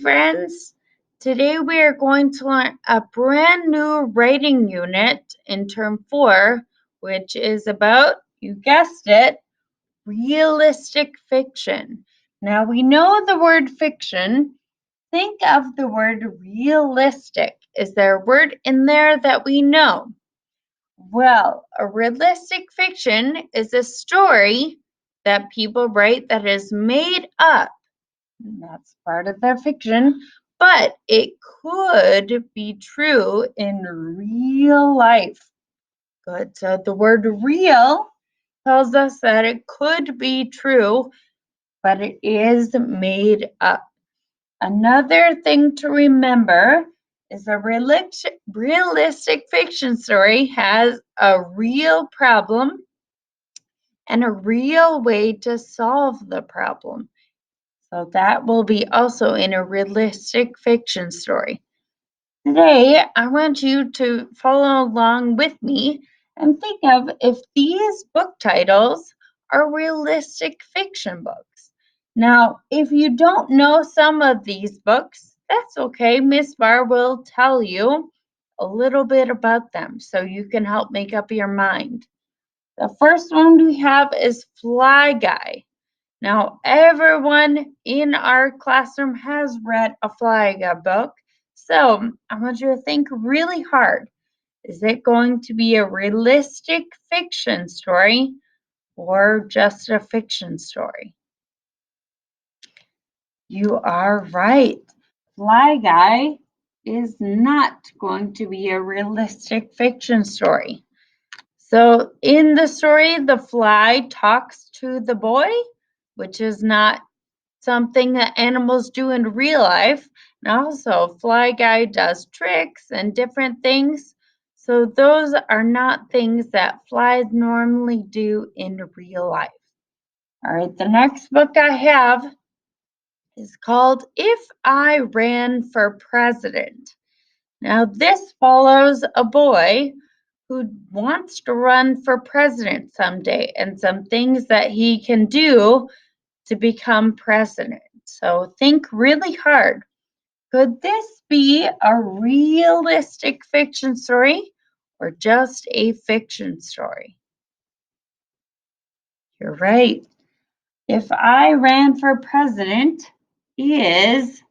friends. Today we are going to learn a brand new writing unit in Term 4, which is about, you guessed it, realistic fiction. Now we know the word fiction. Think of the word realistic. Is there a word in there that we know? Well, a realistic fiction is a story that people write that is made up. That's part of their fiction, but it could be true in real life. Good. So the word real tells us that it could be true, but it is made up. Another thing to remember is a realistic fiction story has a real problem and a real way to solve the problem. So that will be also in a realistic fiction story. Today, I want you to follow along with me and think of if these book titles are realistic fiction books. Now, if you don't know some of these books, that's okay. Miss Barr will tell you a little bit about them so you can help make up your mind. The first one we have is Fly Guy. Now, everyone in our classroom has read a Fly Guy book, so I want you to think really hard. Is it going to be a realistic fiction story or just a fiction story? You are right. Fly Guy is not going to be a realistic fiction story. So in the story, the fly talks to the boy, which is not something that animals do in real life. And also, Fly Guy does tricks and different things. So those are not things that flies normally do in real life. All right, the next book I have is called If I Ran for President. Now, this follows a boy who wants to run for president someday and some things that he can do to become president. So think really hard. Could this be a realistic fiction story or just a fiction story? You're right. If I Ran for President is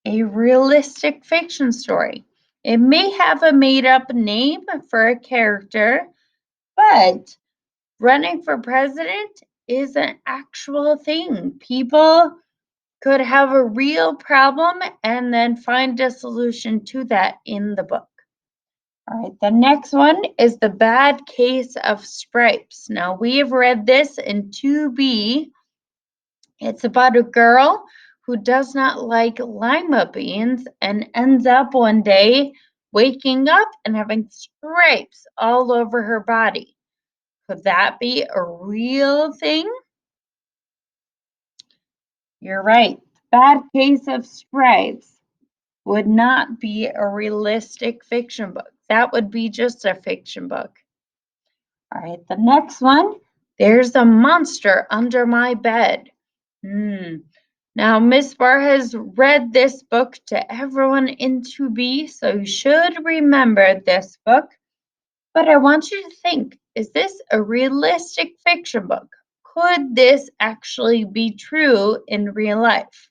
a realistic fiction story. It may have a made up name for a character, but running for president is an actual thing. People could have a real problem and then find a solution to that in the book. All right, the next one is The Bad Case of Stripes. Now, we have read this in 2B. It's about a girl who does not like lima beans and ends up one day waking up and having stripes all over her body. Could that be a real thing? You're right. Bad Case of Stripes would not be a realistic fiction book. That would be just a fiction book. All right, the next one, There's a Monster Under My Bed. Now, Miss Barr has read this book to everyone in 2B, so you should remember this book. But I want you to think, is this a realistic fiction book? Could this actually be true in real life?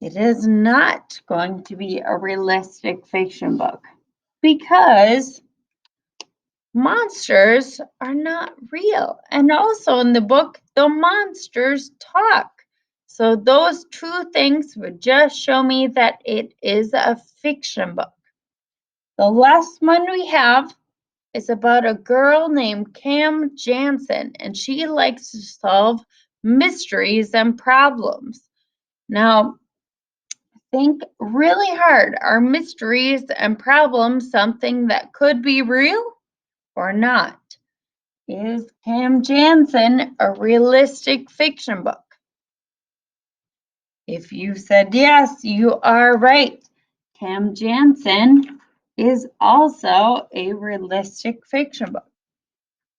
It is not going to be a realistic fiction book because monsters are not real. And also in the book, the monsters talk. So those two things would just show me that it is a fiction book. The last one we have is about a girl named Cam Jansen, and she likes to solve mysteries and problems. Now, think really hard. Are mysteries and problems something that could be real or not? Is Cam Jansen a realistic fiction book? If you said yes, you are right. Cam Jansen is also a realistic fiction book.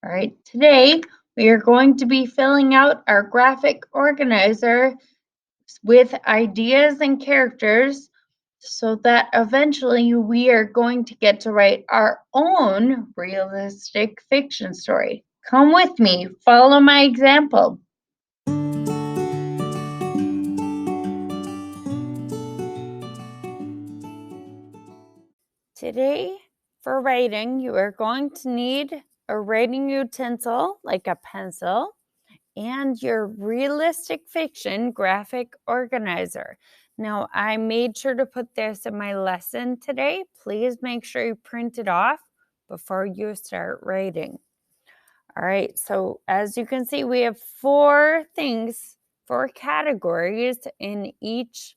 All right, today we are going to be filling out our graphic organizer with ideas and characters so that eventually we are going to get to write our own realistic fiction story. Come with me, follow my example. Today, for writing, you are going to need a writing utensil like a pencil and your realistic fiction graphic organizer. Now, I made sure to put this in my lesson today. Please make sure you print it off before you start writing. All right, so as you can see, we have 4 categories in each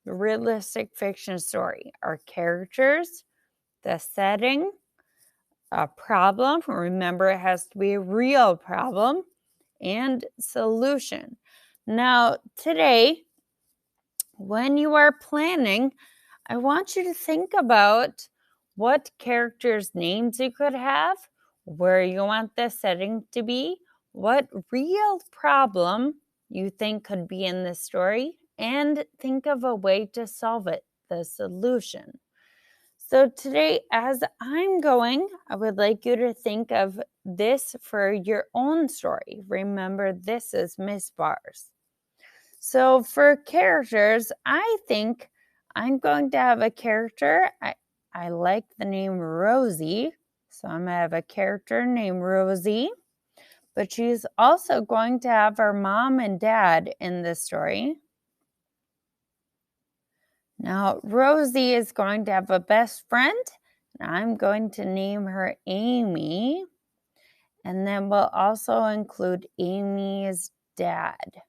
realistic fiction story. Our characters, the setting, a problem. Remember, it has to be a real problem, and solution. Now, today, when you are planning, I want you to think about what characters' names you could have, where you want the setting to be, what real problem you think could be in the story, and think of a way to solve it, the solution. So today, as I'm going, I would like you to think of this for your own story. Remember, this is Miss Bars. So for characters, I think I'm going to have a character. I like the name Rosie, so I'm going to have a character named Rosie. But she's also going to have her mom and dad in this story. Now, Rosie is going to have a best friend, and I'm going to name her Amy. And then we'll also include Amy's dad.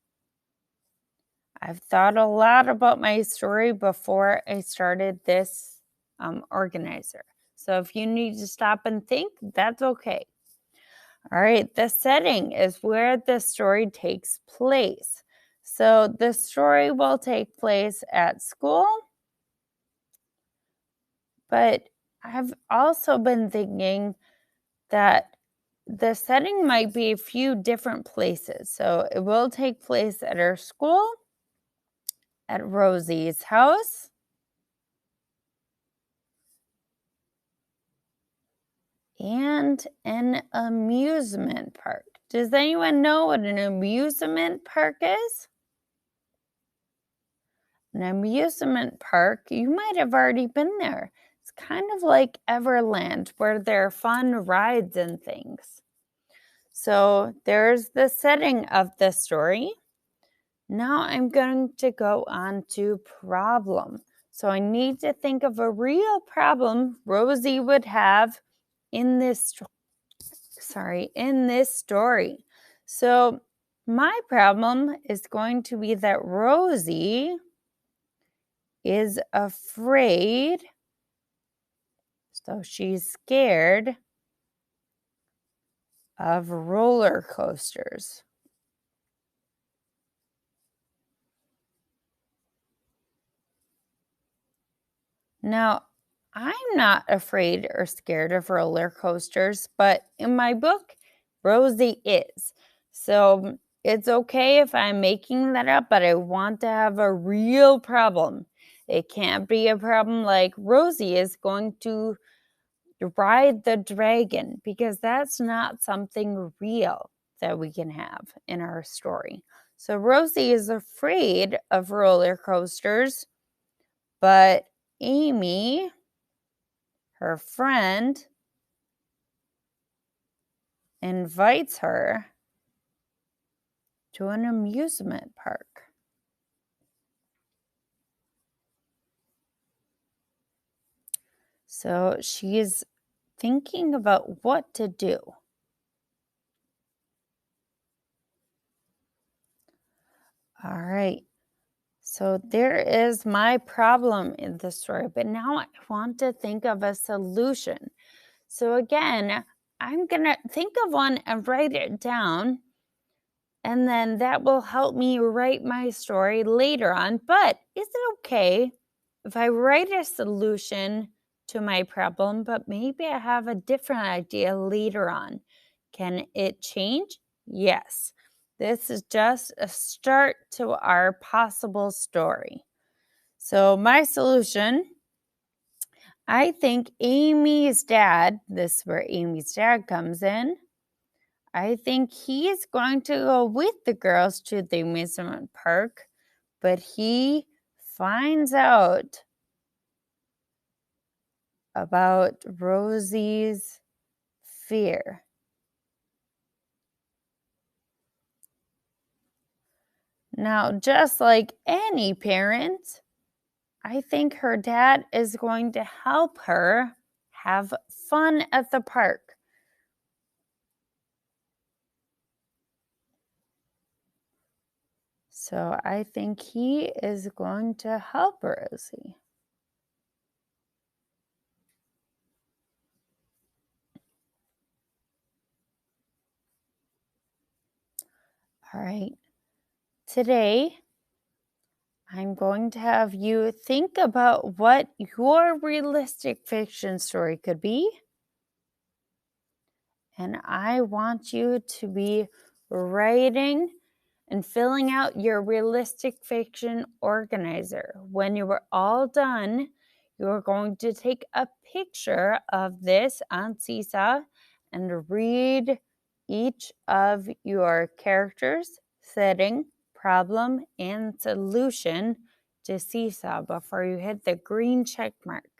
I've thought a lot about my story before I started this organizer. So if you need to stop and think, that's okay. All right, the setting is where the story takes place. So the story will take place at school. But I've also been thinking that the setting might be a few different places. So it will take place at our school, at Rosie's house, and an amusement park. Does anyone know what an amusement park is? An amusement park, you might have already been there. It's kind of like Everland, where there are fun rides and things. So there's the setting of the story. Now I'm going to go on to problem. So I need to think of a real problem Rosie would have in this story. So my problem is going to be that Rosie is afraid. So she's scared of roller coasters. Now, I'm not afraid or scared of roller coasters, but in my book, Rosie is. So it's okay if I'm making that up, but I want to have a real problem. It can't be a problem like Rosie is going to ride the dragon, because that's not something real that we can have in our story. So Rosie is afraid of roller coasters, but Amy, her friend, invites her to an amusement park. So she's thinking about what to do. All right. So there is my problem in the story, but now I want to think of a solution. So again, I'm going to think of one and write it down, and then that will help me write my story later on. But is it okay if I write a solution to my problem, but maybe I have a different idea later on? Can it change? Yes. This is just a start to our possible story. So my solution, I think Amy's dad, this is where Amy's dad comes in. I think he's going to go with the girls to the amusement park, but he finds out about Rosie's fear. Now, just like any parent, I think her dad is going to help her have fun at the park. So I think he is going to help Rosie. All right. Today, I'm going to have you think about what your realistic fiction story could be. And I want you to be writing and filling out your realistic fiction organizer. When you are all done, you're going to take a picture of this on Seesaw and read each of your characters, setting, problem, and solution to Seesaw before you hit the green check mark.